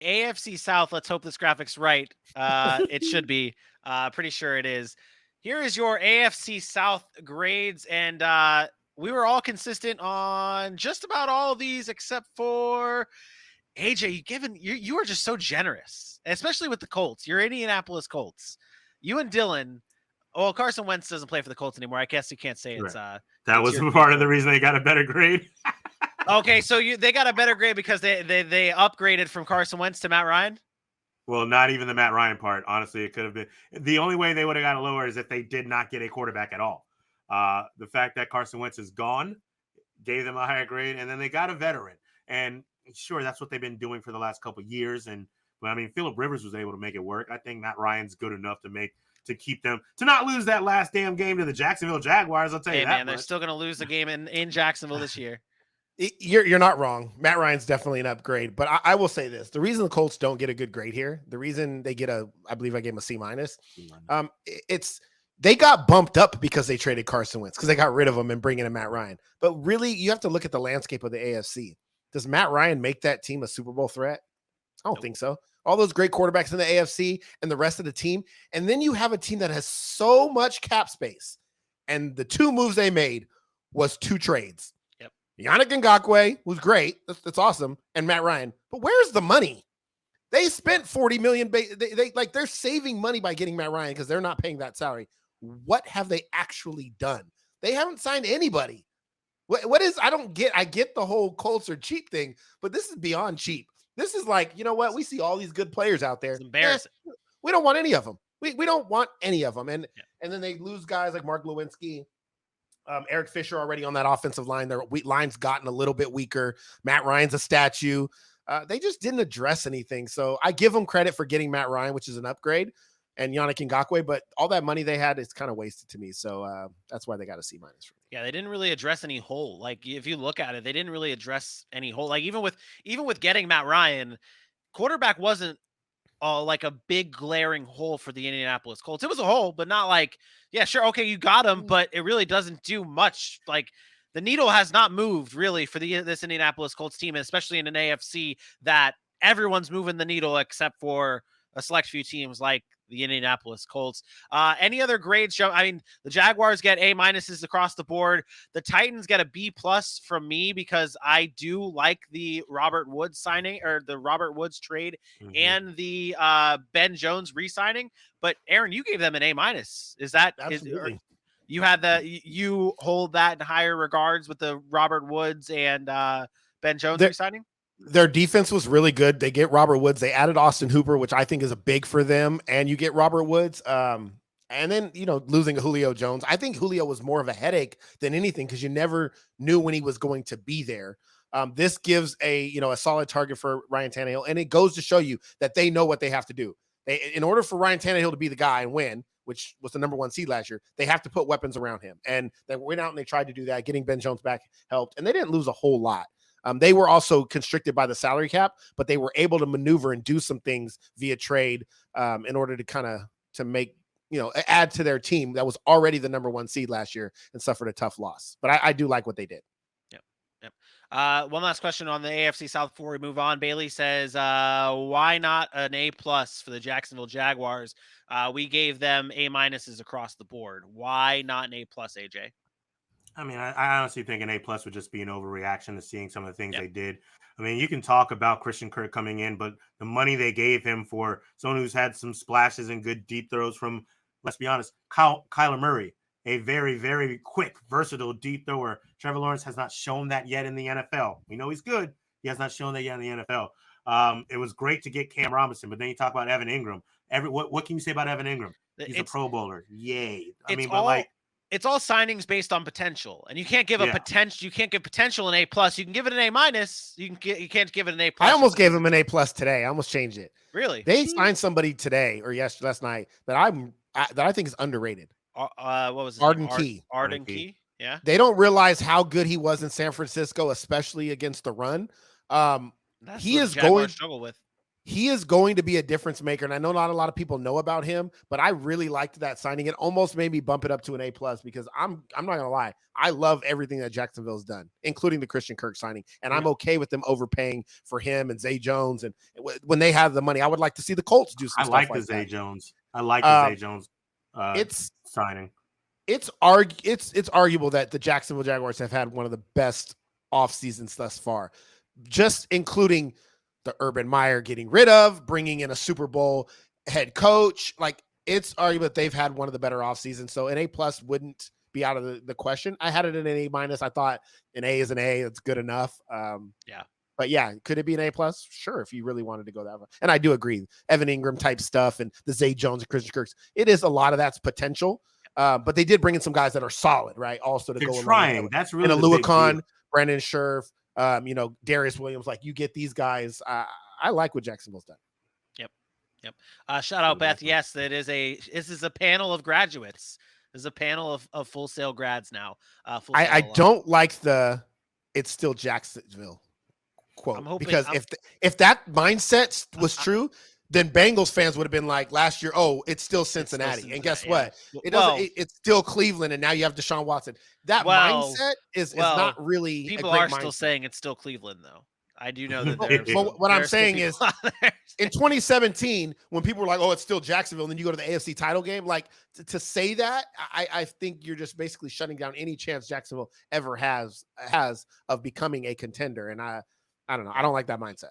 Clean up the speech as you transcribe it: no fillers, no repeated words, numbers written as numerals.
AFC South. Let's hope this graphic's right. It should be. Pretty sure it is. Here is your AFC South grades, and we were all consistent on just about all of these except for AJ. You are just so generous, especially with the Colts. Your Indianapolis Colts. You and Dylan. Well, Carson Wentz doesn't play for the Colts anymore. I guess you can't say it's that it's was your part of the reason they got a better grade. Okay, so they got a better grade because they upgraded from Carson Wentz to Matt Ryan? Well, not even the Matt Ryan part. Honestly, it could have been. The only way they would have got lower is if they did not get a quarterback at all. The fact that Carson Wentz is gone gave them a higher grade, and then they got a veteran. And sure, that's what they've been doing for the last couple of years. But I mean, Phillip Rivers was able to make it work. I think Matt Ryan's good enough to keep them to not lose that last damn game to the Jacksonville Jaguars. I'll tell you that. Man, they're still going to lose the game in Jacksonville this year. You're not wrong. Matt Ryan's definitely an upgrade, but I will say this: the reason the Colts don't get a good grade here, the reason they get I believe I gave them a C minus. It's they got bumped up because they traded Carson Wentz because they got rid of him and bringing in Matt Ryan. But really, you have to look at the landscape of the AFC. Does Matt Ryan make that team a Super Bowl threat? I don't think so. All those great quarterbacks in the AFC and the rest of the team, and then you have a team that has so much cap space, and the two moves they made was 2 trades. Yannick Ngakoue was great. That's awesome. And Matt Ryan. But where's the money? They spent $40 million. They're saving money by getting Matt Ryan because they're not paying that salary. What have they actually done? They haven't signed anybody. What is, I don't get, I get the whole Colts are cheap thing, but this is beyond cheap. This is like, you know what? We see all these good players out there. It's embarrassing. We don't want any of them. We don't want any of them. And then they lose guys like Mark Lewinsky. Eric Fisher already on that offensive line. Their line's gotten a little bit weaker. Matt Ryan's a statue. They just didn't address anything. So I give them credit for getting Matt Ryan, which is an upgrade, and Yannick Ngakoue, but all that money they had is kind of wasted to me. So that's why they got a C minus for me. Yeah, they didn't really address any hole. Like if you look at it, they didn't really address any hole. Like even with getting Matt Ryan, quarterback wasn't like a big glaring hole for the Indianapolis Colts. It was a hole, but not like, yeah, sure, okay, you got him, but it really doesn't do much. Like the needle has not moved really for this Indianapolis Colts team, especially in an AFC that everyone's moving the needle except for a select few teams like the Indianapolis Colts. Any other grades? I mean, the Jaguars get A minuses across the board. The Titans get a B plus from me because I do like the Robert Woods signing or the Robert Woods trade and the Ben Jones re-signing. But Aaron, you gave them an A minus. Is that you hold that in higher regards with the Robert Woods and Ben Jones re-signing? Their defense was really good. They get Robert Woods. They added Austin Hooper, which I think is a big for them. And you get Robert Woods. And then, losing Julio Jones. I think Julio was more of a headache than anything because you never knew when he was going to be there. This gives a solid target for Ryan Tannehill. And it goes to show you that they know what they have to do. In order for Ryan Tannehill to be the guy and win, which was the number 1 seed last year, they have to put weapons around him. And they went out and they tried to do that. Getting Ben Jones back helped. And they didn't lose a whole lot. They were also constricted by the salary cap, but they were able to maneuver and do some things via trade in order to make, add to their team that was already the number 1 seed last year and suffered a tough loss. But I do like what they did. Yep. One last question on the AFC South before we move on. Bailey says, why not an A plus for the Jacksonville Jaguars? We gave them A minuses across the board. Why not an A plus, AJ? I mean, I honestly think an A plus would just be an overreaction to seeing some of the things they did. I mean, you can talk about Christian Kirk coming in, but the money they gave him for someone who's had some splashes and good deep throws from, let's be honest, Kyler Murray, a very, very quick, versatile deep thrower. Trevor Lawrence has not shown that yet in the NFL. We know he's good. He has not shown that yet in the NFL. It was great to get Cam Robinson, but then you talk about Evan Ingram. What can you say about Evan Ingram? He's a Pro Bowler. Yay. It's all signings based on potential, and you can't give potential. You can't give potential an A plus. You can give it an A minus. You can't give it an A plus. I almost gave him an A plus today. I almost changed it. Really? They signed somebody today or last night that I think is underrated. What was it? Arden Key. Arden Key. Yeah. They don't realize how good he was in San Francisco, especially against the run. He is going struggle with. he is going to be a difference maker. And I know not a lot of people know about him, but I really liked that signing. It almost made me bump it up to an A+ because I'm not gonna lie. I love everything that Jacksonville's done, including the Christian Kirk signing. And I'm okay with them overpaying for him and Zay Jones. And when they have the money, I would like to see the Colts do some stuff like that. I like the Zay Jones signing. It's arguable that the Jacksonville Jaguars have had one of the best off seasons thus far, just including the Urban Meyer getting rid of, bringing in a Super Bowl head coach. Like, it's arguable that they've had one of the better off seasons. So an A+ wouldn't be out of the question. I had it in an A-. I thought an A is an A. It's good enough. Yeah. But yeah, could it be an A+? Sure, if you really wanted to go that way. And I do agree. Evan Ingram type stuff and the Zay Jones and Christian Kirks, it is a lot of that's potential. But they did bring in some guys that are solid, right? Also to go trying. That's really and Aluakon, Brandon Scherf, Darius Williams. Like, you get these guys. I like what Jacksonville's done. Yep. Shout out Beth. Yes, this is a panel of graduates. There's a panel of Full Sail grads now. I don't like it's still Jacksonville quote, because if that mindset was true, then Bengals fans would have been like last year, oh, it's still Cincinnati. And guess what? It doesn't. It's still Cleveland, and now you have Deshaun Watson. That mindset is not really. People are still saying it's still Cleveland, though. I do know that. What I'm saying is, in 2017, when people were like, "Oh, it's still Jacksonville," and then you go to the AFC title game, like to say that, I think you're just basically shutting down any chance Jacksonville ever has of becoming a contender. And I don't know. I don't like that mindset.